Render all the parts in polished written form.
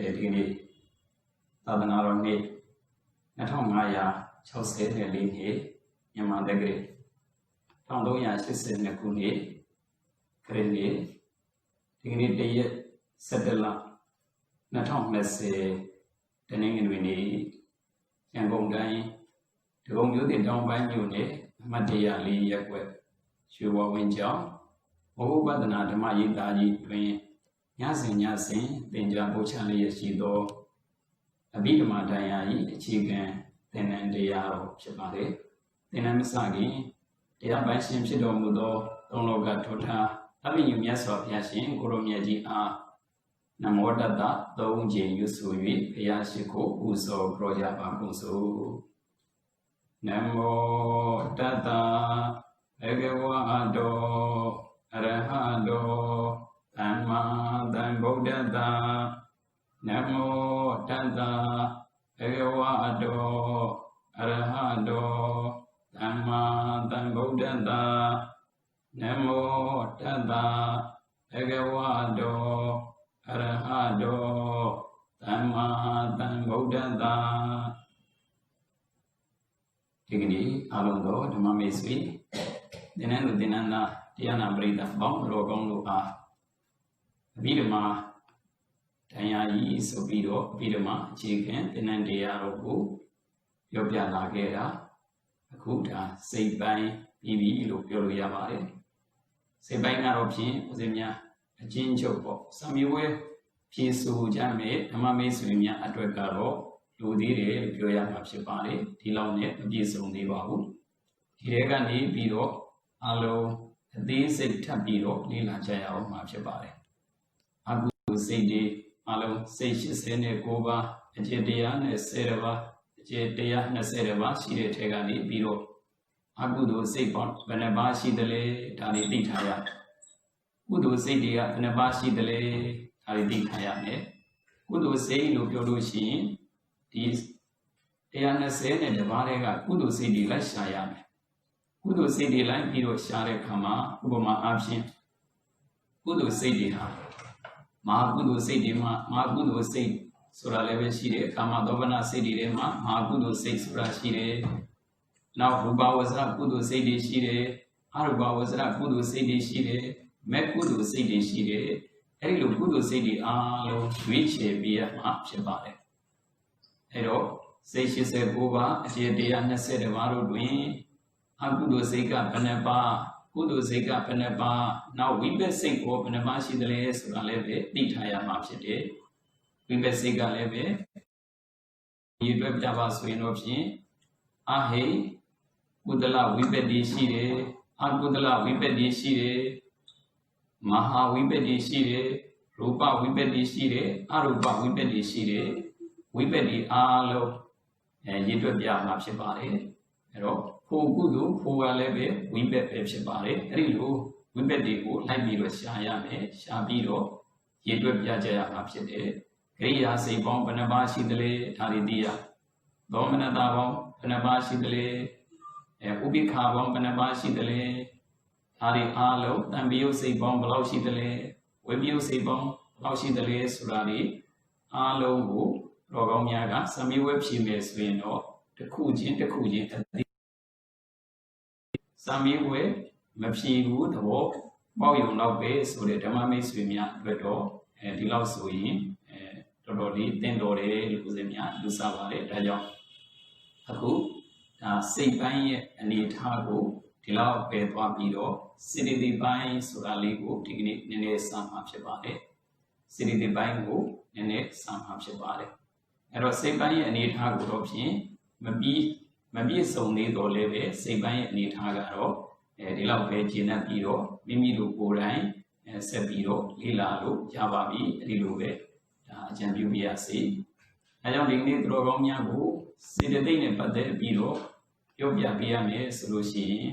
ဒီနေ့သာသနာတော်နှစ်2564နှစ်မြန်မာတက္ကရာ1382ခုနှစ်ခရစ်နှစ်ဒီကနေ့တရက်17လ2020တနင်္ဂနွေနေ့ရန်ကုန်တိုင်းဒဂုံမြို့တင်တောင်ပိုင်းမြို့နယ်အမှတ်104ရပ်ကွက်ရွှေဝဝင်းကျောင်းမောဟပဒနာဓမ္မရေးသားကြီးတွင်ညစဉ်သင်ကြားပို့ချလျက်ရှိသောအဘိဓမ္မာတရား၏အခြေခံသင်တန်းတရားတော်ဖြစ်ပါတယ်။သင်တန်းမစခင်တရားပိုင်ရှင်ဖြစ်တော်မူသောသုံးလောကထောထားအဘိညုမြတ်စွာဘုရားရှင်ကိုရောမြတ်ကြီးအားနမောတတသုံးကြိမ်ရွတ်ဆို၍ဘုရားရှိခိုးပူဇော်ကြောကြပါကုန်စို့။နမောတတဘဂဝါတောအရဟတောသမ္မာသမ္ဗုဒ္ဓတ္တနမောတတ္တဘဂဝါတောအရဟတောသမ္မာသမ္ဗုဒ္ဓတ္တနမောတတ္တဘဂဝါတောအရဟတောသမ္မာသမ္ဗုဒ္ဓတ္တဒီကနေ့အားလုံးသောဓမ္မမိတ်ဆွေသင်္นานသူသင်္นานသားတရားနာပရိသတ်ပေါင်းတော်ကောင်းတို့အားအဘိဓမ္မာတရားကြီးဆိုပြီးတော့အဘိဓမ္မာအခြေခံသင်္นานတရားတော်ကိုပြောပြလာခဲ့တာအခုဒါစိတ်ပိုင်းပြီးပြီလို့ပြောလို့ရပါတယ်စိတ်ပိုင်းကတော့ဖြင့်ဦးဇင်းများအချင်းချုပ်ပေါ့စာမေးပွဲဖြေဆိုကြမယ်ဓမ္မမိတ်ဆွေများအတွက်ကတော့လူသေးတယ်လို့ပြောရမှာဖြစ်ပါတယ်ဒီလောက်နဲ့မပြည့်စုံသေးပါဘူးဒီထဲကနေပြီးတော့အလုံးအသေးစိတ်ထပ်ပြီးတော့လေ့လာကြရအောင်မှာဖြစ်ပါတယ်အကုသိုလ်စိတ်တွေအလုံးစိတ်89ပါးအကျေ110ပါးအကျေ120ပါးရှိတဲ့ထဲကနေပြီးတော့အကုသိုလ်စိတ်ပေါင်းဘယ်နှပါးရှိသလဲဒါလေးသိထားရကုသိုလ်စိတ်တွေကဘယ်နှပါးရှိသလဲဒါလေးသိထားရမယ်ကုသိုလ်စိတ်လို့ပြောလို့ရှိရင်ဒီ120နဲ့တပါးတွေကကုသိုလ်စိတ်တွေလိုက်ရှာရမယ်ကုသိုလ်စိတ်တွေလိုက်ပြီးတော့ရှာတဲ့အခါမှာဥပမာအားဖြင့်ကုသိုလ်စိတ်တွေဟာမဟာကုသိုလ်စိတ်တွေမှာမဟာကုသိုလ်စိတ်ဆိုတာလည်းပဲရှိတယ်ကာမသောဘနာစိတ်တွေထဲမှာမဟာကုသိုလ်စိတ်ဆိုတာရှိတယ်နောက်ရူပဝဇ္ဇကုသိုလ်စိတ်တွေရှိတယ်အရူပဝဇ္ဇကုသိုလ်စိတ်တွေရှိတယ်မဲ့ကုသိုလ်စိတ်တွေရှိတယ်အဲဒီလိုကုသိုလ်စိတ်တွေအားလုံးရွေးချယ်ပေးရမှာဖြစ်ပါတယ်အဲတော့စိတ်89ပါးအကျေ120ပါးတို့တွင်အကုသိုလ်စိတ်ကဘယ်နှပါးကုသိုလ်စိတ်ကဘယ်နှပါးနောက်ဝိပဿစိတ်ကိုဘယ်နှပါးရှိသလဲဆိုတာလည်းပဲသိထားရမှာဖြစ်တယ်ဝိပဿစိတ်ကလည်းပဲဒီအတွက်ပြပါဆိုရင်တော့ဖြင့်အဟိကုသလဝိပဿတိရှိတယ်အကုသလဝိပဿတိရှိတယ်မဟာဝိပဿတိရှိတယ်ရူပဝိပဿတိရှိတယ်အရူပဝိပဿတိရှိတယ်ဝိပဿတိအားလုံးရည်တွက်ပြမှာဖြစ်ပါတယ်အဲတော့ဖို့ကုသိုလ်ဖို့ကလည်းပဲဝိပဿပဲဖြစ်ပါတယ်အဲ့ဒီလိုဝိပဿတွေကိုလိုက်ပြီးတော့ရှာရမယ်ရှာပြီးတော့ရည်တွက်ပြကြရမှာဖြစ်တယ်ကရိယာစိတ်ပေါင်းဘယ်နှပါးရှိသလဲဒါတွေသိရသောမနတာပေါင်းဘယ်နှပါးရှိသလဲဥပိ္ပခာပေါင်းဘယ်နှပါးရှိသလဲဒါတွေအားလုံးတံပယုတ်စိတ်ပေါင်းဘယ်လောက်ရှိသလဲဝိပယုတ်စိတ်ပေါင်းဘယ်လောက်ရှိသလဲဆိုတာတွေအားလုံးကိုတော်ကောင်းများကစမေးဝဲဖြေမယ်ဆိုရင်တော့တစ်ခုချင်းအသိစာမေးပွဲမဖြေဘူးသဘောပေါက်ရုံတော့ပဲဆိုတဲ့ဓမ္မမိတ်ဆွေများအတွက်တော့ဒီလောက်ဆိုရင်တော်တော်လေးသင်တော်တယ်လို့ဦးဇင်းများယူဆပါတယ်ဒါကြောင့်အခုဒါစိတ်ပိုင်းရဲ့အနေအထားကိုဒီလောက်ပဲသွားပြီးတော့စိတ္တိပိုင်းဆိုတာလေးကိုဒီကနေ့နည်းနည်းစမှာဖြစ်ပါတယ်စိတ္တိပိုင်းကိုနည်းနည်းစမှာဖြစ်ပါတယ်အဲ့တော့စိတ်ပိုင်းရဲ့အနေအထားကိုတော့ဖြင့်မပြည့်စုံသေးတော့လည်းပဲစိတ်ပိုင်းရဲ့အနေအထားကတော့ဒီလောက်ပဲကျင့်တတ်ပြီးတော့မိမိတို့ကိုယ်တိုင်ဆက်ပြီးတော့လေ့လာလို့ရပါပြီအဲဒီလိုပဲဒါအကြံပြုပြရစေအဲကြောင့်ဒီနေ့တော်ကောင်းများကိုစေတသိက်နဲ့ပတ်သက်ပြီးတော့ပြောပြပေးရမယ်ဆိုလို့ရှိရင်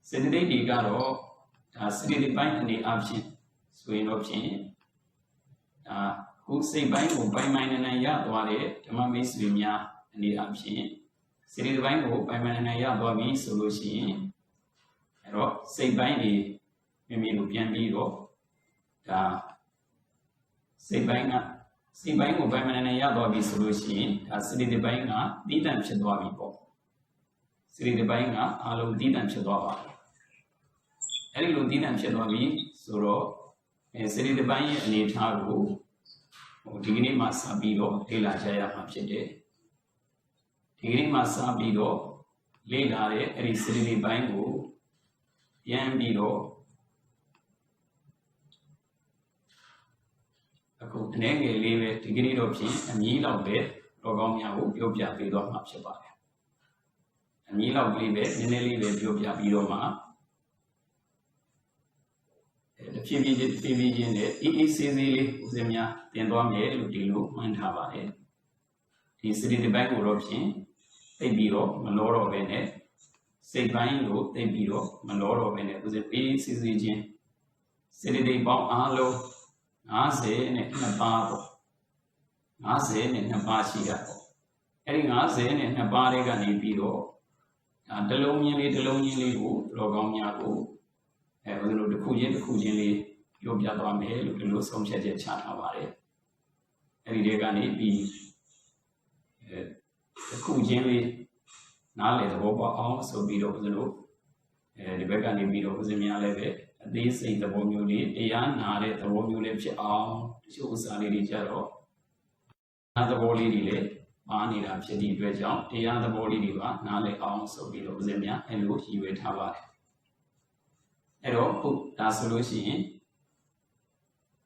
စေတသိက်တွေကတော့ဒါစေတသိက်ပိုင်းအနေအချင်းဆိုရင်တော့ဖြင့်ဒါခုစိတ်ပိုင်းကိုပိုင်းနိုင်ရသွားတဲ့ဓမ္မမိတ်ဆွေများအနေအချင်းစေတသိက်ပိုင်းကိုပိုင်းနိုင်ရသွားပြီဆိုလို့ရှိရင်အဲ့တော့စိတ်ပိုင်းတွေမိမိတို့ပြန်ပြီးတော့ဒါစိတ်ပိုင်းက စိတ်ပိုင်းကိုပိုင်မနိုင်နိုင်ရသွားပြီဆိုလို့ရှိရင်ဒါစိတ်တစ်ပိုင်းကတည်တံ့ဖြစ်သွားပြီပေါ့စိတ်တစ်ပိုင်းကအလုံးတည်တံ့ဖြစ်သွားပါတယ်အဲ့ဒီလိုတည်တံ့ဖြစ်သွားပြီဆိုတော့စိတ်တစ်ပိုင်းရဲ့အနေအထားကိုဒီကနေ့မှစပြီးတော့လေ့လာကြရမှာဖြစ်တယ်ဒီကနေ့မှစပြီးတော့လေ့လာတဲ့အဲ့ဒီစိတ်တစ်ပိုင်းကိုပြန်ပြီးတော့အခုအနေငယ်လေးပဲဒီကနေ့တော့ဖြင့်အမြည်လောက်ပဲတော်ကောင်းများကိုပြောပြပေးတော့မှာဖြစ်ပါတယ်အမြည်လောက်ကလေးပဲနည်းနည်းလေးပဲပြောပြပြီးတော့မှတဖြည်းဖြည်းချင်းနဲ့အေးအေးဆေးဆေးလေးဦးဇင်းများတင်သွားမယ်လို့ဒီလိုမှန်းထားပါတယ်ဒီစတိတစ်ပိုင်းကိုတော့ဖြင့်သိပြီးတော့မလောတော့ပဲနဲ့စိတ်ပိုင်းကိုသိပြီးတော့မလောတော့ပဲနဲ့ဦးဇင်းအေးဆေးဆေးချင်းစတိတစ်ပေါင်းအားလုံး52ပါးပေါ့52ပါးရှိတာပေါ့အဲ့ဒီ52ပါးတွေကနေပြီးတော့တလုံးချင်းလေးကိုတော်ကောင်းများကိုဦးဇင်းတို့တစ်ခုချင်းလေးပြောပြသွားမယ်လို့ဒီလိုဆုံးဖြတ်ချက်ချထားပါတယ်အဲ့ဒီတွေကနေပြီးတစ်ခုချင်းလေးနားလည်သဘောပေါက်အောင်ဆိုပြီးတော့ဦးဇင်းတို့ဒီဘက်ကနေပြီးတော့ဦးဇင်းများလည်းပဲအသေးစိတ်သဘောမျိုးလေးတရားနာတဲ့သဘောမျိုးလေးဖြစ်အောင်တချို့ဥစ္စာလေးတွေကြတော့နားသဘောလေးတွေလည်းပါနေတာဖြစ်တဲ့အတွက်ကြောင့်တရားသဘောလေးတွေပါနားလည်အောင်ဆိုပြီးတော့ဦးဇင်းများအဲ့လိုရည်ရွယ်ထားပါတယ်အဲ့တော့ခုဒါဆိုလို့ရှိရင်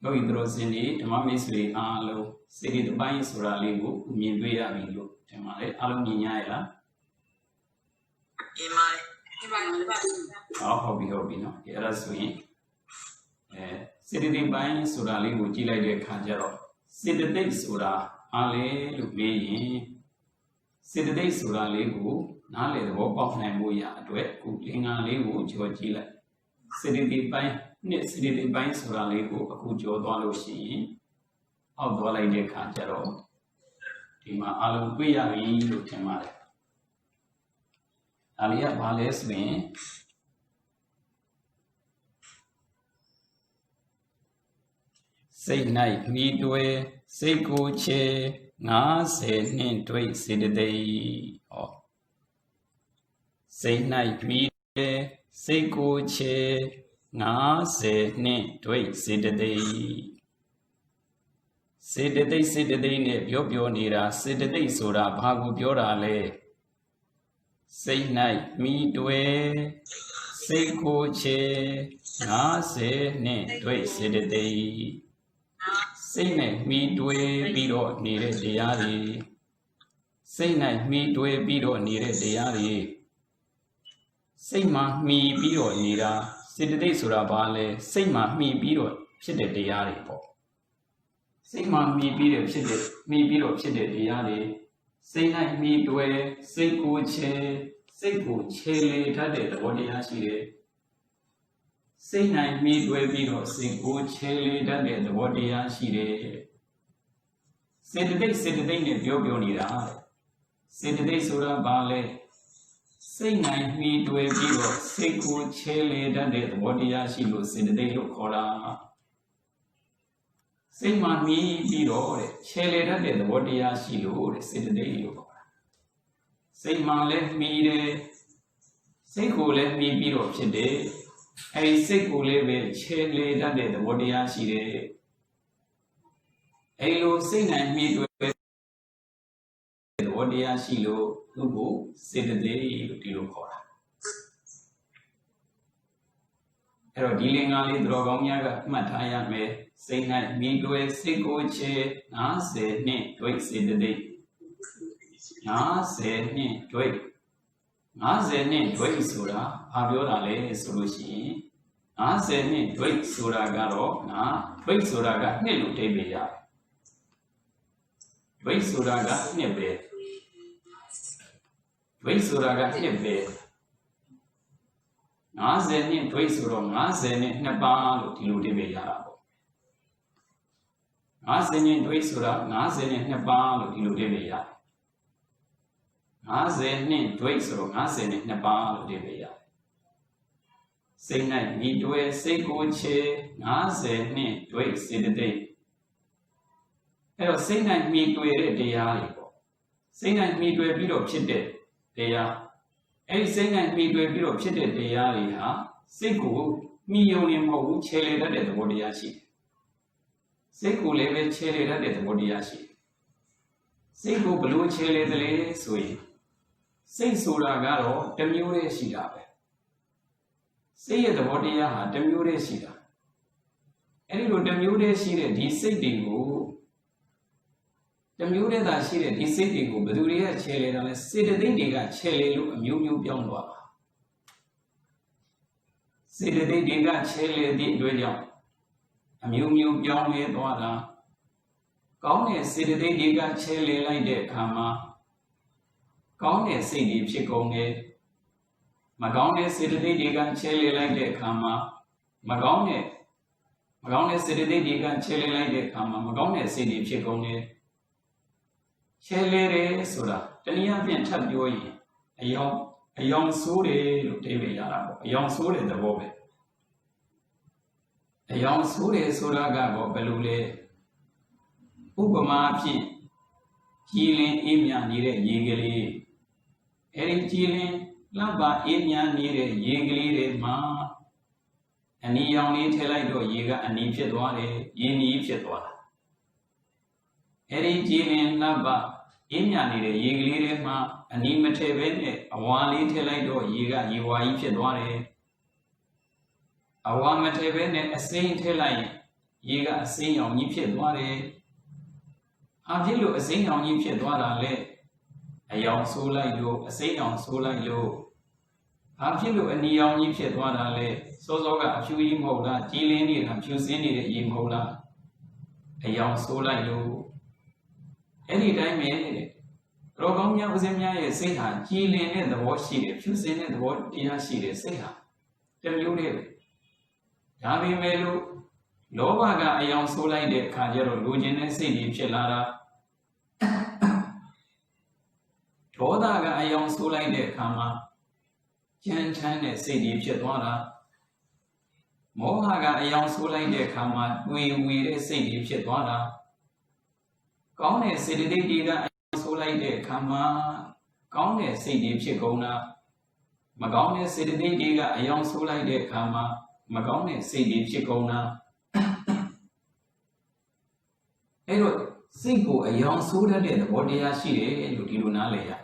လောကီသူတော်စင်တွေဓမ္မမိတ်ဆွေအားလုံးစိတ်တစ်ပိုင်းဆိုတာလေးကိုမြင်တွေ့ရပြီလို့ထင်ပါတယ်အားလုံးမြင်ရရလားမြင်ပါတယ်ဟုတ်ပြီနော်အဲ့ဒါဆိုရင်စေတသိက်ပိုင်းဆိုတာလေးကိုကြည့်လိုက်တဲ့အခါကျတော့စေတသိက်ဆိုတာအားလေလို့မေးရင်စေတသိက်ဆိုတာလေးကိုနားလည်သဘောပေါက်နိုင်ဖို့ရအတွက်ခုလင်္ကာလေးကိုကြော်ကြည့်လိုက်စေတသိက်ပိုင်းနဲ့စေတသိက်ပိုင်းဆိုတာလေးကိုအခုကြော်သွားလို့ရှိရင်အောက်သွားလိုက်တဲ့အခါကျတော့ဒီမှာအားလုံးတွေ့ရပြီလို့ထင်ပါတယ်ဒါလေးကဘာလဲဆိုရင်စိတ်၌မိတွေ့စိတ်ကိုချေ50နှင့်တွေ့စေတသိက်ဟောစိတ်၌မိတွေ့စိတ်ကိုချေ50နှင့်တွေ့စေတသိက်စေတသိက်နဲ့ပြောနေတာစေတသိက်ဆိုတာဘာကိုပြောတာလဲစိတ်၌မိတွေ့စိတ်ကိုချေ50နှင့်တွေ့စေတသိက်စိတ်နဲ့မိတွေ့ပြီးတော့နေတဲ့တရားတွေစိတ်၌မိတွေ့ပြီးတော့နေတဲ့တရားတွေစိတ်မှာမိပြီးတော့နေတာစေတသိက်ဆိုတာဘာလဲစိတ်မှာမိပြီးတော့ဖြစ်တဲ့တရားတွေပေါ့စိတ်မှာမိပြီးတော့ဖြစ်တဲ့တရားတွေစိတ်၌မိတွေ့စိတ်ကိုချေလေတတ်တဲ့သဘောတရားရှိတယ်စိတ်၌မိတွေ့ပြီးတော့စိတ်ကိုချေလေတတ်တဲ့သဘောတရားရှိတယ်စေတသိက်နဲ့ပြောနေတာစေတသိက်ဆိုတာဘာလဲစိတ်၌မိတွေ့ပြီးတော့စိတ်ကိုချေလေတတ်တဲ့သဘောတရားရှိလို့စေတသိက်လို့ခေါ်တာစိတ်မှာမိပြီးတော့ချေလေတတ်တဲ့သဘောတရားရှိလို့စေတသိက်လို့ခေါ်တာစိတ်မှာလည်းမိတယ်စိတ်ကိုလည်းမိပြီးတော့ဖြစ်တယ်အဲဒီစိတ်ကိုလည်းပဲချေလေတတ်တဲ့သဘောတရားရှိတယ်အဲဒီလိုစိတ်၌မိတွေ့တဲ့သဘောတရားရှိလို့သူ့ကိုစေတသိက်လို့ဒီလိုခေါ်တာအဲ့တော့ဒီလင်္ကာလေးသူတော်ကောင်းများကအမှတ်ထားရမယ်စိတ်၌မိတွေ့စိတ်ကိုချေ50နှင့်တွေ့စေတသိက်50နှင့်တွေ့50နှင့်တွေ့ဆိုတာဘာပြောတာလဲဆိုလို့ရှိရင်50နှင့်တွေ့ဆိုတာကတော့တွေ့ဆိုတာကနှစ်လို့အဓိပ္ပာယ်ရတယ်တွေ့ဆိုတာကနှစ်ပဲတွေ့ဆိုတာကနှစ်ပဲ50နှင့်တွေ့ဆိုတော့50နဲ့2ပါးလို့ဒီလိုအဓိပ္ပာယ်ရတာပေါ့50နှင့်တွေ့ဆိုတာ50နဲ့2ပါးလို့ဒီလိုအဓိပ္ပာယ်ရတယ်50နှင့်တွေ့ဆိုတော့50နဲ့2ပါးလို့အဓိပ္ပာယ်ရတယ်စိတ်၌မိတွေ့စိတ်ကိုချေ50နှင့်တွေ့စေတသိက် အဲ့တော့စိတ်နိုင်မှီတွေ့တဲ့တရားတွေပေါ့စိတ်နိုင်မှီတွေ့ပြီးတော့ဖြစ်တဲ့တရားအဲ့ဒီစိတ်နိုင်မှီတွေ့ပြီးတော့ဖြစ်တဲ့တရားတွေဟာစိတ်ကိုမှီယုံနေမဟုတ်ဘူးခြေလေတတ်တဲ့သဘောတရားရှိတယ်စိတ်ကိုလည်းပဲခြေလေတတ်တဲ့သဘောတရားရှိတယ်စိတ်ကိုဘလို့ခြေလေတယ်လဲဆိုရင်စိတ်ဆိုတာကတော့တစ်မျိုးတည်းရှိတာပဲစိတ်ရဲ့သဘောတရားဟာတစ်မျိုးတည်းရှိတာအဲ့ဒီလိုတစ်မျိုးတည်းရှိတဲ့ဒီစိတ်တွေကိုတစ်မျိုးတည်းသာရှိတဲ့ဒီစိတ်တွေကိုဘယ်သူတွေကခြေလေတာလဲစေတသိက်တွေကခြေလေလို့အမျိုးမျိုးပြောင်းသွားတာစေတသိက်တွေကခြေလေသည့်အတွက်ကြောင့်အမျိုးမျိုးပြောင်းလဲသွားတာကောင်းတဲ့စေတသိက်တွေကခြေလေလိုက်တဲ့အခါမှာကောင်းတဲ့စိတ်တွေဖြစ်ကုန်တယ်မကောင်းတဲ့စေတသိက်တွေကခြေလေလိုက်တဲ့အခါမှာမကောင်းတဲ့စေတသိက်တွေကခြေလေလိုက်တဲ့အခါမှာမကောင်းတဲ့စိတ်တွေဖြစ်ကုန်တယ်ခြေလေတယ်ဆိုတာတနည်းအားဖြင့်ထပ်ပြောရင်အယောင်ဆိုးတယ်လို့အဓိပ္ပာယ်ရတာပေါ့အယောင်ဆိုးတဲ့သဘောပဲအယောင်ဆိုးတယ်ဆိုတာကတော့ဘယ်လိုလဲဥပမာဖြင့်ကြည်လင်အေးမြနေတဲ့ရေကလေးအဲဒီကြည်လင်လှပအေးမြနေတဲ့ရေကလေးတွေမှာအနီရောင်လေးထည့်လိုက်တော့ရေကအနီဖြစ်သွားတယ်ရေနီဖြစ်သွားတာအဲဒီကြည်လင်လှပအေးမြနေတဲ့ရေကလေးတွေမှာအနီမထည့်ဘဲနဲ့အဝါလေးထည့်လိုက်တော့ရေကရေဝါကြီးဖြစ်သွားတယ်အဝါမထည့်ဘဲနဲ့အစိမ်းထည့်လိုက်ရင်ရေကအစိမ်းရောင်ကြီးဖြစ်သွားတယ်အဖြစ်လို့အစိမ်းရောင်ကြီးဖြစ်သွားတာလေအယောင်ဆိုးလိုက်လို့အစိမ်းရောင်ဆိုးလိုက်လို့အဖြစ်လို့အနီရောင်ကြီးဖြစ်သွားတာလေစောစောကအဖြူကြီးမဟုတ်လားကြည်လင်းနေတာဖြူစင်းနေတဲ့ရေမဟုတ်လားအယောင်ဆိုးလိုက်လို့အဲ့ဒီတိုင်းပဲရောကောင်းများဦးစင်းများရဲ့စိတ်ဟာကြည်လင်တဲ့သဘောရှိတယ်ဖြူစင်းတဲ့သဘောတရားရှိတယ်စိတ်ဟာတမျိုးတည်းပဲဒါပေမဲ့လို့လောဘကအယောင်ဆိုးလိုက်တဲ့အခါကျတော့လူကျင်တဲ့စိတ်ကြီးဖြစ်လာတာဒေါသကအယောင်ဆိုးလိုက်တဲ့အခါမှာကြမ်းချမ်းတဲ့စိတ်ကြီးဖြစ်သွားတာမောဟကအယောင်ဆိုးလိုက်တဲ့အခါမှာတွေ့ဝေတဲ့စိတ်ကြီးဖြစ်သွားတာကောင်းတဲ့စေတသိက်တွေကအယောင်ဆိုးလိုက်တဲ့အခါမှာကောင်းတဲ့စိတ်ကြီးဖြစ်ကုန်တာမကောင်းတဲ့စေတသိက်တွေကအယောင်ဆိုးလိုက်တဲ့အခါမှာမကောင်းတဲ့စိတ်ကြီးဖြစ်ကုန်တာအဲ့တော့စိတ်ကိုအယောင်ဆိုးတတ်တဲ့သဘောတရားရှိတယ်လို့ဒီလိုနားလည်ရတယ်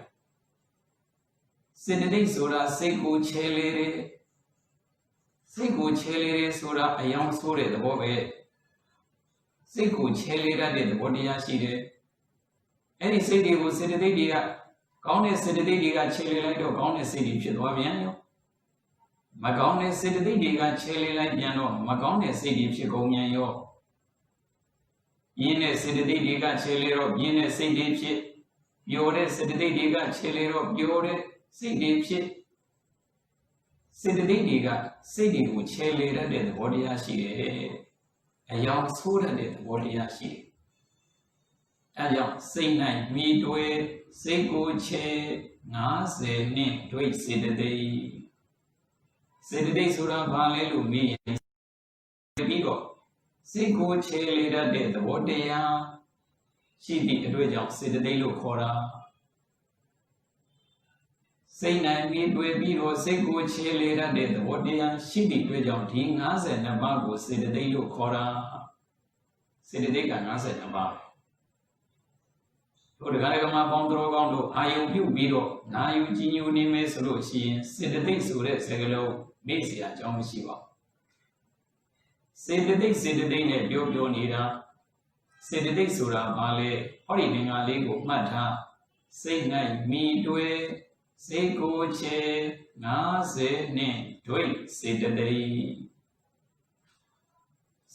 စေတသိက်ဆိုတာစိတ်ကိုချဲလေတယ်စိတ်ကိုချဲလေတယ်ဆိုတာအယောင်ဆိုးတဲ့သဘောပဲစိတ်ကိုချဲလေတတ်တဲ့သဘောတရားရှိတယ်အဲ့ဒီစိတ်တွေကိုစေတသိက်တွေကကောင်းတဲ့စေတသိက်တွေကချဲလေလိုက်တော့ကောင်းတဲ့စိတ်တွေဖြစ်သွားပြန်ရောမကောင်းတဲ့စေတသိက်တွေကချဲလေလိုက်ပြန်တော့မကောင်းတဲ့စိတ်တွေဖြစ်ကုန်ပြန်ရောပြင်းတဲ့စေတသိက်တွေကချဲလေတော့ပြင်းတဲ့စိတ်တွေဖြစ်ပျော်တဲ့စေတသိက်တွေကချဲလေတော့ပျော်တဲ့စိတ်တွေဖြစ်စေတသိက်တွေကစိတ်တွေကိုချဲလေတတ်တဲ့သဘောတရားရှိတယ်အယောင်ဆိုးတတ်တဲ့သဘောတရားရှိတယ်အဲကြောင့်စိတ်၌မိတွေ့စိတ်ကိုချဲ50နှစ်တွေ့စေတသိက်ဆိုတာဘာလဲလို့မေးရင်ပြီးတော့စိတ်ကိုချဲလေတတ်တဲ့သဘောတရားရှိသည့်အတွက်ကြောင့်စေတသိက်လို့ခေါ်တာစိတ်နိုင်ပြီးတွေ့ပြီးတော့စိတ်ကိုချဲလေတတ်တဲ့သဘောတရားရှိသည့်အတွက်ကြောင့်ဒီ52ပါးကိုစေတသိက်လို့ခေါ်တာစေတသိက်က52ပါးတို့ဒကာဒကမပေါင်းတော်ကောင်းတို့အာယုံပြုပြီးတော့နာယူကြည်ညိုနေမယ်ဆိုလို့ရှိရင်စေတသိက်ဆိုတဲ့စကားလုံးမေ့เสียအကြောင်းမရှိပါဘူးစေတသိက်နဲ့ပြောနေတာစေတသိက်ဆိုတာဘာလဲဟောဒီငင်္ဂါလေးကိုမှတ်ထားစိတ်၌မိတွေ့စိတ်ကိုချဲ50နှစ်တွေ့စေတသိက်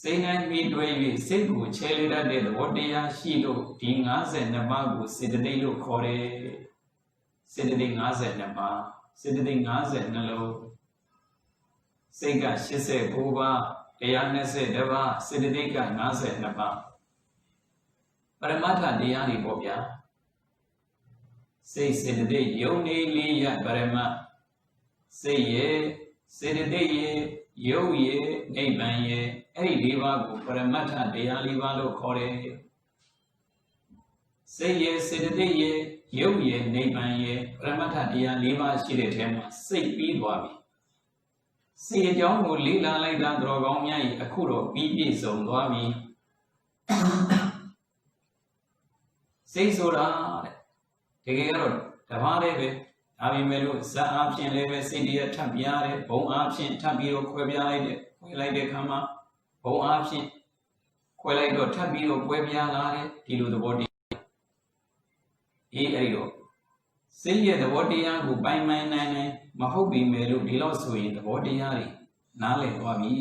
စိတ်၌မိတွေ့၍စိတ်ကိုချဲလေတတ်တဲ့သဘောတရားရှိလို့ဒီ52ပါးကိုစေတသိက်လို့ခေါ်တယ်စေတသိက်52ပါးစေတသိက်52လုံးစိတ်က89ပါး120ပါးစေတသိက်က52ပါးပရမတ္ထတရားတွေပေါ့ဗျာစိတ်စေတသိက်ယုံနေလေးရပရမတ်စိတ်ရဲ့စေတသိက်ရဲ့ယုတ်ရဲ့နိဗ္ဗာန်ရဲ့အဲ့ဒီ၄ပါးကိုပရမတ္ထတရား၄ပါးလို့ခေါ်တယ် စိတ်ရဲ့စေတသိက်ရဲ့ရုပ်ရဲ့နိဗ္ဗာန်ရဲ့ပရမတ္ထတရား၄ပါးရှိတဲ့ထဲမှာစိတ်ပြီးသွားပြီစိတ်အကြောင်းကိုလေ့လာလိုက်တာတော်ကောင်းများ၏အခုတော့ပြီးပြည့်စုံသွားပြီစိတ်ဆိုတာတကယ်ကတော့တပါးတည်းပဲဒါပေမဲ့လို့ဇာအားဖြင့်လည်းပဲစိတ်တရားထပ်ပြရတယ်ဘုံအားဖြင့်ထပ်ပြီးတော့ခွဲပြလိုက်တဲ့ခါမှာဘုံအားဖြင့်ခွဲလိုက်တော့ထပ်ပြီးတော့ကွဲပြားလာတယ်ဒီလိုသဘောတရားအဲ့ဒီတော့စိတ်ရဲ့သဘောတရားကိုပိုင်နိုင်မဟုတ်ပြီမယ်လို့ဒီလောက်ဆိုရင်သဘောတရားတွေနားလည်သွားပြီ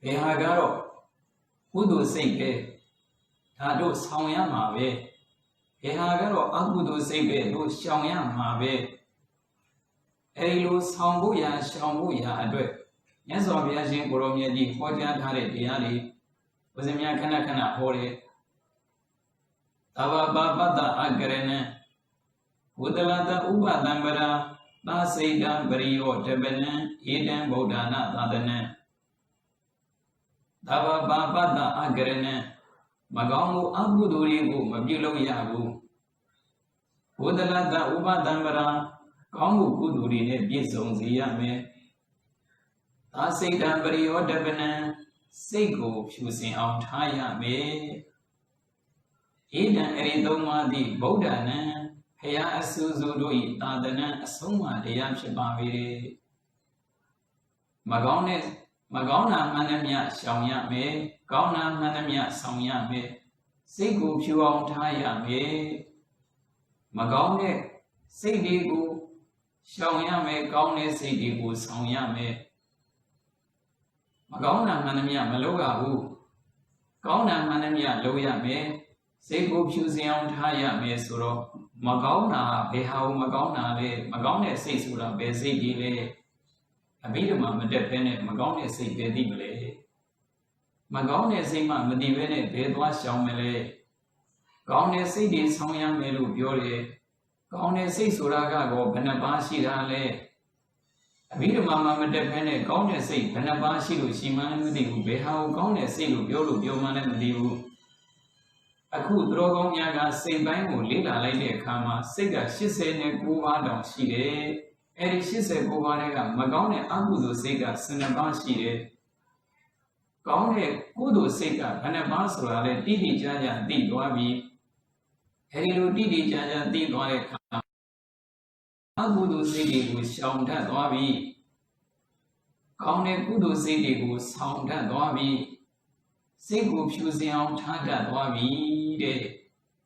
ဘယ်ဟာကတော့ကုသိုလ်စိတ်ပဲဒါတို့ဆောင်ရမှာပဲဘယ်ဟာကတော့အကုသိုလ်စိတ်ပဲတို့ရှောင်ရမှာပဲအဲဒီလိုဆောင်ဖို့ရာရှောင်ဖို့ရာအတွက်မြတ်စွာဘုရားရှင်ကိုရောမြတ်ကြီးဟောကြားထားတဲ့တရားတွေဘုရားများခဏခဏဟောတယ်သဗ္ဗပါပတ္တအကရဏံဝုဒလတဥပသံပရာသာစိတံပရိယောတပနံဧတံဗုဒ္ဓနာသာသနံသဗ္ဗပါပတ္တအကရဏံမကောင်းမှုအကုသိုလ်တွေကိုမပြုလုပ်ရဘူးဝုဒလတဥပသံပရာကောင်းမှုကုသိုလ်တွေနဲ့ပြည့်စုံစေရမယ်သာစိတံပရိယောတပနံစိတ်ကိုဖြူစင်အောင်ထားရမယ်ဧတံအရိသုံးပါးသည့်ဗုဒ္ဓနံဖရာအဆူဆူတို့၏သာသနံအဆုံးအမတရားဖြစ်ပါ၏မကောင်းတာမှန်သမျှရှောင်ရမယ်ကောင်းတာမှန်သမျှဆောင်ရမယ်စိတ်ကိုဖြူအောင်ထားရမယ်မကောင်းတဲ့စိတ်တွေကိုရှောင်ရမယ်ကောင်းတဲ့စိတ်တွေကိုဆောင်ရမယ်မကောင်းတာမှန်သမျှမလုပ်ရဘူးကောင်းတာမှန်သမျှလုပ်ရမယ်စိတ်ကိုဖြူစင်အောင်ထားရမယ်ဆိုတော့မကောင်းတာဘယ်ဟာကိုမကောင်းတာလဲမကောင်းတဲ့စိတ်ဆိုတာဘယ်စိတ်ကြီးလဲအဘိဓမ္မာမတက်ဘဲနဲ့မကောင်းတဲ့စိတ်ပဲသိမလဲမကောင်းတဲ့စိတ်မှမသိဘဲနဲ့ဘယ်သွားရှောင်မလဲကောင်းတဲ့စိတ်တွေဆောင်ရမယ်လို့ပြောတယ်ကောင်းတဲ့စိတ်ဆိုတာကတော့ဘယ်နှပါးရှိတာလဲအဘိဓမ္မာမတက်ဘဲနဲ့ကောင်းတဲ့စိတ်ဘယ်နှပါးရှိလို့ရှိမှန်းမသိဘူးဘယ်ဟာကိုကောင်းတဲ့စိတ်လို့ပြောမှလည်းမသိဘူးအခုသူတော်ကောင်းများကစိတ်ပိုင်းကိုလေ့လာလိုက်တဲ့အခါမှာစိတ်က89ပါးတောင်ရှိတယ်အဲဒီ89ပါးတွေကမကောင်းတဲ့အကုသိုလ်စိတ်က12ပါးရှိတယ်ကောင်းတဲ့ကုသိုလ်စိတ်ကဘယ်နှပါးဆိုတာလဲတိတိကျကျသိသွားပြီအဲဒီလိုတိတိကျကျသိသွားတဲ့အခါအကုသိုလ်စိတ်တွေကိုရှောင်တတ်သွားပြီကောင်းတဲ့ကုသိုလ်စိတ်တွေကိုဆောင်တတ်သွားပြီစိတ်ကိုဖြူစင်အောင်ထားတတ်သွားပြီတဲ့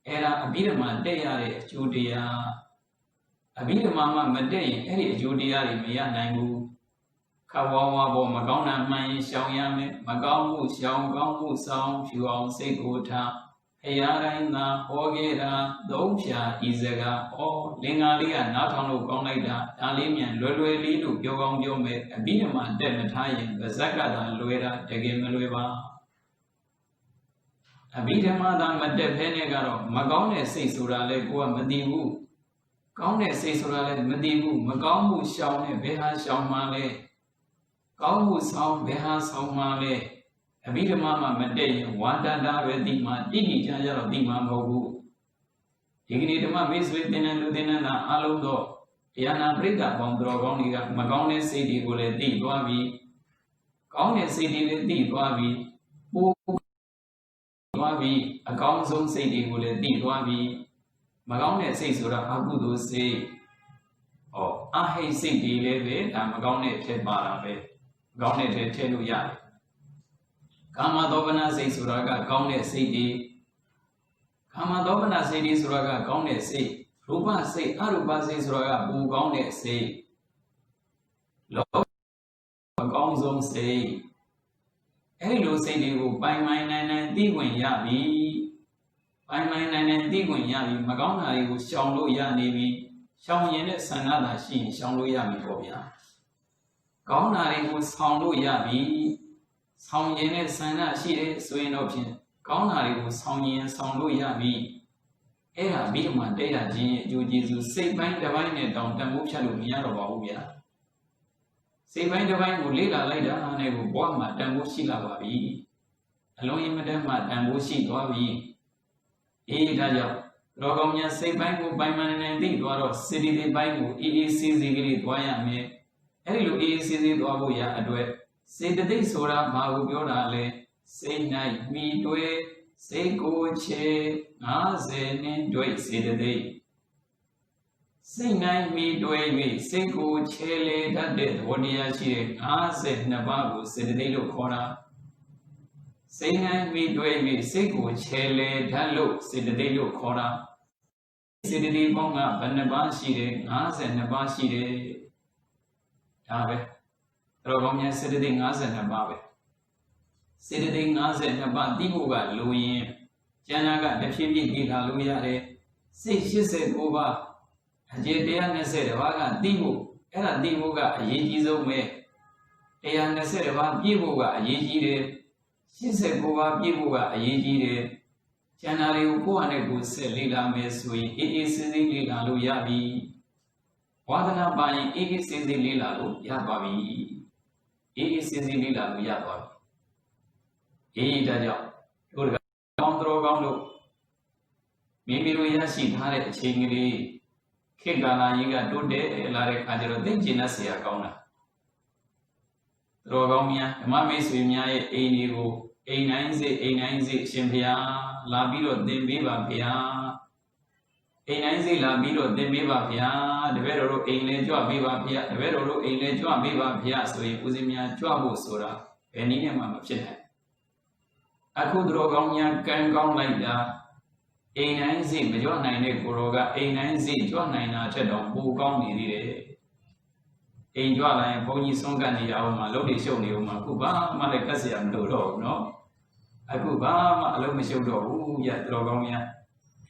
အဲ့ဒါအဘိဓမ္မာတက်ရတဲ့အကျိုးတရားအဘိဓမ္မာမတက်ရင်အဲ့ဒီအကျိုးတရားတွေမရနိုင်ဘူးခဝဝဘောမကောင်းတာမှန်ရင်ရှောင်ရမယ်မကောင်းမှုရှောင်ကောင်းမှုဆောင်ဖြူအောင်စိတ်ကိုထားဖရာတိုင်းသာဟောခဲ့တာသုံးဖြာဤစကားလင်္ကာလေးကနားထောင်လို့ကောင်းလိုက်တာဒါလေးမြန်လွယ်လွယ်လေးလို့ပြောကောင်းပြောမယ်အဘိဓမ္မာတက်မထားရင်ဗဇက်ကသာလွယ်တာတကယ်မလွယ်ပါအဘိဓမ္မာသာမတက်ဖဲနဲ့ကတော့မကောင်းတဲ့စိတ်ဆိုတာလဲကိုကမသိဘူးကောင်းတဲ့စိတ်ဆိုတာလဲမသိဘူးမကောင်းမှုရှောင်နဲ့ဘယ်ဟာရှောင်မှလဲကောင်းမှုဆောင်ဘယ်ဟာဆောင်မှလဲအဘိဓမ္မာမတက်ရင်ဝါဒတာပဲသိမှတိတိကျကျတော့သိမှမဟုတ်ဘူးဒီကနေ့ဓမ္မမိတ်ဆွေသင်္นานလူသင်္นานသာအလုံးတော့တရားနာပရိသတ်ပေါင်းတော်ကောင်းတွေကမကောင်းတဲ့စိတ်တွေကိုလည်းသိသွားပြီကောင်းတဲ့စိတ်တွေလည်းသိသွားပြီပို့သွားပြီအကောင်းဆုံးစိတ်တွေကိုလည်းသိသွားပြီမကောင်းတဲ့စိတ်ဆိုတာအကုသိုလ်စိတ်အဟိတ်စိတ်တွေလည်းပဲဒါမကောင်းတဲ့ထည့်ပါတာပဲမကောင်းတဲ့ထည့်လို့ရတယ်ကာမသောပနစိတ်ဆိုတာကကောင်းတဲ့စိတ်တွေကာမသောပနစိတ်တွေဆိုတာကကောင်းတဲ့စိတ်ရူပစိတ်အရူပစိတ်ဆိုတာကပူကောင်းတဲ့စိတ်လောအကောင်းဆုံးစိတ်အဲ့လိုစိတ်တွေကိုပိုင်နိုင်သိဝင်ရပြီပိုင်နိုင်သိဝင်ရပြီမကောင်းတာတွေကိုရှောင်လို့ရနေပြီရှောင်ရင်တဲ့ဆန္ဒသာရှိရင်ရှောင်လို့ရပြီပေါ့ဗျာကောင်းတာတွေကိုဆောင်လို့ရပြီဆောင်ရင်တဲ့ဆန္ဒရှိတယ်ဆိုရင်တော့ဖြင့်ကောင်းတာတွေကိုဆောင်ရင်ဆောင်လို့ရပြီအဲ့ဒါပြီးတော့မှတက်ရခြင်းရဲ့အကျိုးကျေးဇူးစိတ်ပိုင်းတစ်ပိုင်းနဲ့တောင်တန်ဖိုးဖြတ်လို့မရတော့ပါဘူးဗျာစိတ်ပိုင်းတစ်ပိုင်းကိုလေ့လာလိုက်တာနဲ့ကိုဘဝမှာတန်ဖိုးရှိလာပါပြီ along in Madame and Wushi Dwabi. Daja, Rogomia say Bangu by man and the Dwaro, City de Bangu, Easy Dwayame, Elu Easy Dwabuya Adwe, say the day Sora Magu Biorale, say night, me dwe, say go che, Nazen, dwe, say the day. Say night, me dwe, say go chele, that dead, what dia she, Nazen, Nabagu, say the day look corner. Say night, me dwe, say go chele, that look, say the day look corner. Say the day bonga, Banabashi, Nazen, Nabashi. Abe, Rogomia said the thing as an ababe. Said the thing as an about Dibuga, Louis, Janaga, the Shibi, Hallelujah. Say she said over. Jediana said, Waga, Dibu, Era Dibuga, Yejizo me. Diana said about Bibuga, Yejide. She said, Over Bibuga, Yejide. Janari Upuane said, Lila Mesui, it is Lila Luyabi. Wadana buying Igis is the Lila Yababi. Igis is the Lila Yababi. Daja. Good. Gondro. Maybe we are she had a chingri. Kigana Yiga do de Lare Kajero, then Ginasia Gona. Rogomia, Mamma Swimia, Enigo, A9Z, Chimpia, Labiro, then Viva Pia. A9Z Labiro, then Viva Pia, the Vero, A Joa Viva Pia, the Vero, A Joa Viva Pia, so Uzimia, Joabu Sura, Penina Mamma China. I could Rogomia can go like that. A9Z, Major 9 Kuroga, A9Z, John 9 Chedon, who gone in it. A Joala and Pony Songani, our Lodi show you, Makuba, Malakasian Doro, no? Akuba, Alomisho, who yet Rogomia.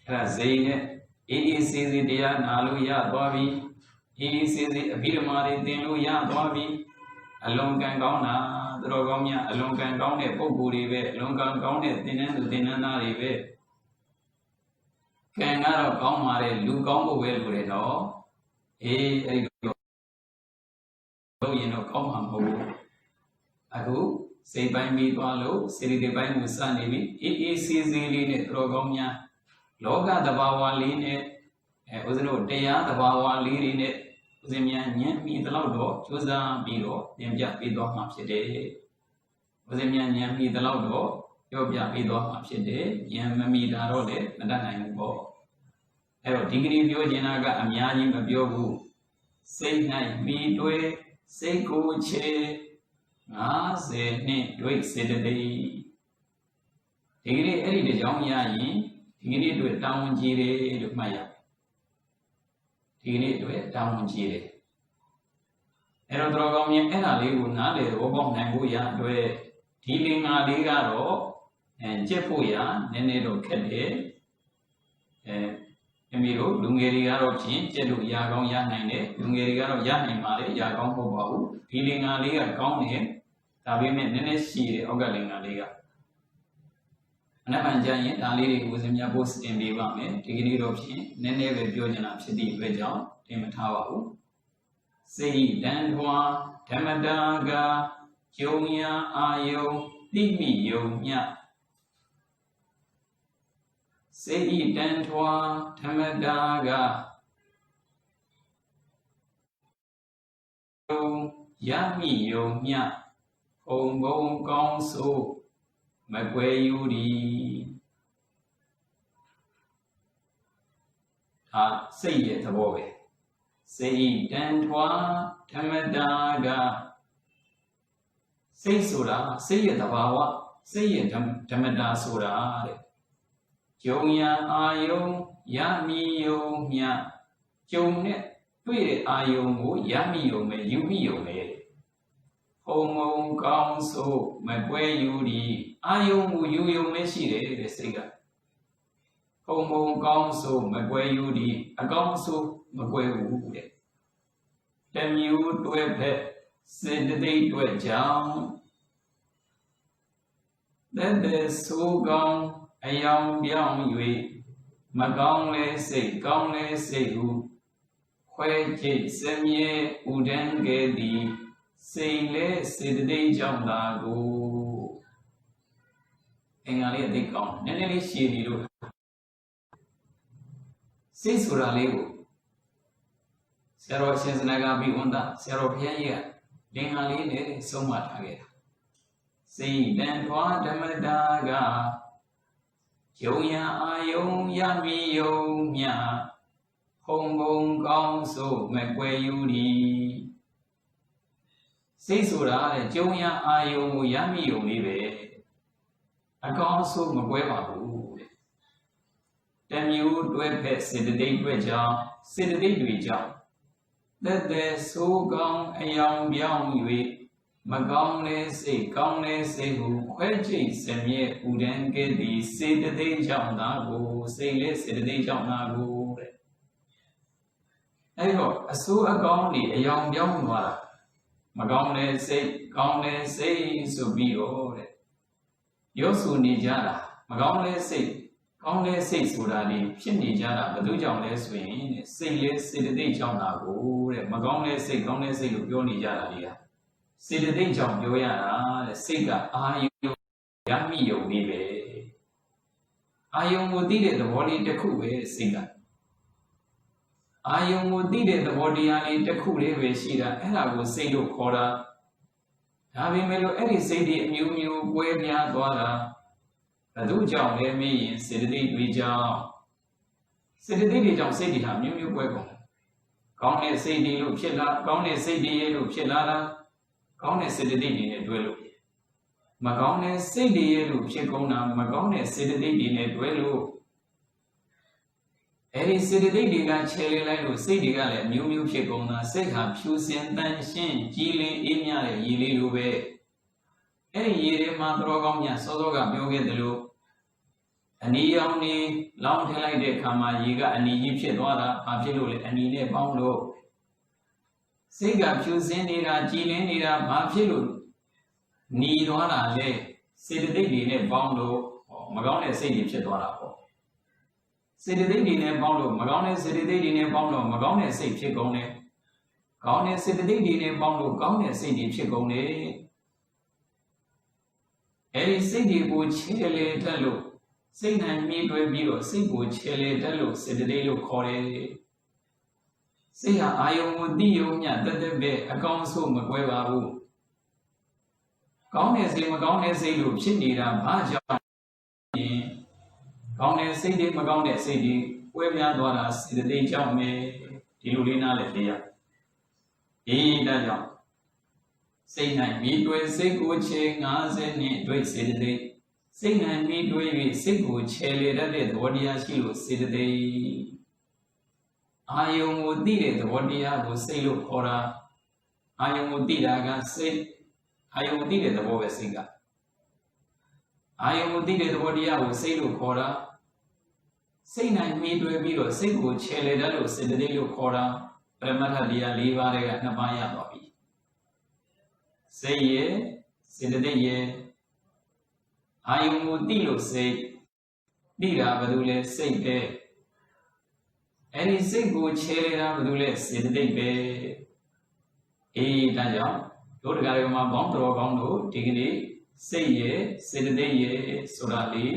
Razane, it is easy, dear Naluya, Bobby. It is easy, a bit of money, Deluya, Bobby. Along can go now, Drogomia, along can go ne Poguri, long can go ne Dinana Rive. Can I come Mare, Lucombo well, no? You know, come on, Agu, say by me, Wallo, say the by Musani, it is easily Drogomia. Loga the Bawa lean it, was no Dea the Bawa lean it. Uzemian, me the loud choose a biro, them just be dog maps a day. Uzemian, me the loud your be dog maps a day, yam me the rode, and then I go. Ero degree Biogenaga, Amiani, Biogu. Say night, me do it, say go che, say ne, do it, say the day. Degree Eddie the young yayi, degree to a town gire to Maya. Degree to a town gire. Aerodromia and a liu nale, Obon Nanguya, do a dealing a ligaro, and Jefuya, Nenedo Kede. Emiro, Lungerigaro Chin, Jedu Yagon Yanine, Lungerigaro Yanimare, Yagon Bobu, peeling a liga gone him, Tabimet Nenesi, Ogaling a liga. Namanjani, a lady was in Yabus in Bivame, taking it of Chin, Nene Biogena City, Vejan, Timatawa. Say Dandwa, Tamadaga, Jonia, Ayo, Limi, Yonia. Say Dandwa, Tamadaga, Yami, Yonia, Hombo Gonso, Magwayuri. Say it, boy. Say Dandwa, Tamadaga. Say Sura, say it, Abawa, say it, Tamada Sura. Jonia Ayo, Yami Mia, Jonet, Pui Ayo, Yami me, Yumi me. Homo Gonso, Magwayuri, Ayo, you meshire, the cigar. Homo Gonso, Magwayuri, a Gonso, Magwayu. Then you do a pet, send the day to a jam. Then there's so gone. A young Yui, Magong say who, Quay Kate Semye, Uden Gedi, say le, say the day jump lago. င်္ဂါလေးအသိကောင်းနည်းနည်းလေးရှည်နေလို့စိတ်ဆိုတာလေးကိုဆရာတော်ရှင်စနကပိဝန္တဆရာတော်ဘုရားကြီးကလင်္ကာလေးနဲ့ဆုံးမထားခဲ့တာစိတ်တန်ထွားဓမ္မတာကယုံရအာယုံရမီယုံမြဖုံဖုံကောင်းဆိုမကွယ်ယူသည်စိတ်ဆိုတာတဲ့ကျုံရအာယုံကိုရမီယုံလေးပဲအကောင်းဆိုမကွဲပါဘူးတဲ့တမျိုးတွဲဖက်စေတသိက်တွဲကြောင့်စေတသိက်တွေကြောင့်သက်သက်ဆိုးကောင်းအယောင်ပြောင်း၍မကောင်းလဲစိတ်ကောင်းလဲစိတ်ကိုခွဲချိတ်စမြဲဥဒန်းကဲ့သည်စေတသိက်ကြောင့်သာကိုစိတ်လဲစေတသိက်ကြောင့်သာကိုတဲ့အဲ့တော့အဆိုးအကောင်းတွေအယောင်ပြောင်းသွားတာမကောင်းလဲစိတ်ကောင်းလဲစိတ်ဆိုပြီးတော့တဲ့ရောဆူနေကြတာမကောင်းလဲစိတ်ကောင်းလဲစိတ်ဆိုတာဒီဖြစ်နေကြတာဘယ်သူကြောင့်လဲဆိုရင်တဲ့စိတ်လဲစေတသိက်ကြောင့်သာကိုတဲ့မကောင်းလဲစိတ်ကောင်းလဲစိတ်လို့ပြောနေကြတာလေစေတသိက်ကြောင့်ပြောရတာတဲ့စိတ်ကအာယုံရမိယုံလေးပဲအာယုံကိုသိတဲ့သဘောလေးတစ်ခုပဲစိတ်ကအာယုံကိုသိတဲ့သဘောတရားလေးတစ်ခုလေးပဲရှိတာအဲ့ဒါကိုစိတ်လို့ခေါ်တာဒါပေမဲ့လို့အဲ့ဒီစိတ်တွေအမျိုးမျိုးကွဲပြားသွားတာဘယ်သူကြောင့်လဲမေးရင်စေတသိက်တွေကြောင့်စေတသိက်တွေကြောင့်စိတ်တွေဟာမျိုးမျိုးကွဲကုန်ကောင်းတဲ့စိတ်တွေလို့ဖြစ်လာကောင်းတဲ့စိတ်တွေရဲ့လို့ဖြစ်လာတာကောင်းတဲ့စေတသိက်တွေနဲ့တွဲလို့မကောင်းတဲ့စိတ်တွေရဲ့လို့ဖြစ်ကုန်တာမကောင်းတဲ့စေတသိက်တွေနဲ့တွဲလို့အဲ့ဒီစေတသိက်တွေကခြေလေးလိုက်လို့စိတ်တွေကလည်းအမျိုးမျိုးဖြစ်ကုန်တာစိတ်ဟာဖြူစင်တန်ရှင်းကြည်လင်အေးမြတဲ့ရည်လေးလိုပဲအဲ့ဒီရည်တွေမှာတော်ကောင်းမြတ်စောစောကပြောခဲ့တယ်လို့အနီရောင်နေလောင်းထည့်လိုက်တဲ့အခါမှာရေကအနီကြီးဖြစ်သွားတာဘာဖြစ်လို့လဲအနီနဲ့ပေါင်းလို့စိတ်ကဖြူစင်နေတာကြည်လင်နေတာဘာဖြစ်လို့หนีသွားတာလဲစေတသိက်တွေနဲ့ပေါင်းလို့မကောင်းတဲ့စိတ်တွေဖြစ်သွားတာပေါ့စေတသိက်တွေနဲ့ပေါင်းလို့မကောင်းတဲ့စေတသိက်တွေနဲ့ပေါင်းလို့မကောင်းတဲ့စိတ်ဖြစ်ကုန်တယ်ကောင်းတဲ့စေတသိက်တွေနဲ့ပေါင်းလို့ကောင်းတဲ့စိတ်တွေဖြစ်ကုန်တယ်အဲဒီစိတ်တွေကိုခြေလေတက်လို့စိတ်နဲ့မြည်တွဲပြီးတော့စိတ်ကိုခြေလေတက်လို့စေတသိက်လို့ခေါ်တယ်စိတ်ဟာအာယုံကိုသိယုံမြတ်တက်တက်ပဲအကောင်းဆုံးမကွဲပါဘူးကောင်းတဲ့စိတ်မကောင်းတဲ့စိတ်လို့ဖြစ်နေတာဘာကြောင့်ကောင်းတဲ့စိတ်တွေမကောင်းတဲ့စိတ်တွေကွဲပြားသွားတာစေတသိက်ကြောင့်ပဲဒီလိုလေးနားလည်သိရဒါကြောင့်စိတ်၌မိတွေ့စိတ်ကိုခြေ50နဲ့တွေ့စေတသိက်စိတ်၌မိတွေ့၍စိတ်ကိုခြေလေတတ်တဲ့သဘောတရားရှိလို့စေတသိက်အာယုံကိုသိတဲ့သဘောတရားကိုစိတ်လို့ခေါ်တာအာယုံကိုသိတာကစိတ်အာယုံကိုသိတဲ့သဘောပဲစိတ်ကအာယုံကိုသိတဲ့သဘောတရားကိုစိတ်လို့ခေါ်တာစိတ်၌မိတွေ့ပြီးတော့စိတ်ကိုခြေလေတတ်လို့စေတသိက်လို့ခေါ်တာပရမတ္ထတရား၄ပါးတွေက2ပါးရသွားပြီစိတ်ရဲ့စေတသိက်ရဲ့အာယုံကိုသိလို့စိတ်သိတာဘာလို့လဲစိတ်ပဲအဲ့ဒီစိတ်ကိုခြေလေတာဘာလို့လဲစေတသိက်ပဲဒါကြောင့်တို့တရားတွေမှာဘောင်းတော်ကောင်းတို့ဒီကနေ့စိတ်ရဲ့စေတသိက်ရဲ့ဆိုတာလေး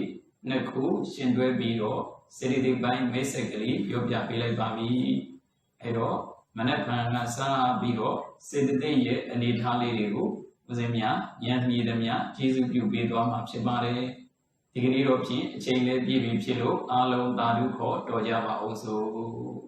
နှစ်ခုရှင်တွဲပြီးတော့စေတသိက်ပိုင်းမိတ်ဆက်ကလေးပြောပြပေးလိုက်ပါပြီအဲ့တော့မနက်ဖြန်ကစပြီးတော့စေတသိက်ရဲ့အနေထားလေးတွေကိုဦးဇင်းများဉာဏ်မြည်သမျှကျေးဇူးပြုပေးသွားမှာဖြစ်ပါတယ်ဒီကနေ့တော့ဖြင့်အချိန်လေးပြည့်ပြီဖြစ်လို့အားလုံးသာဓုခေါ်တော်ကြပါအောင်စို့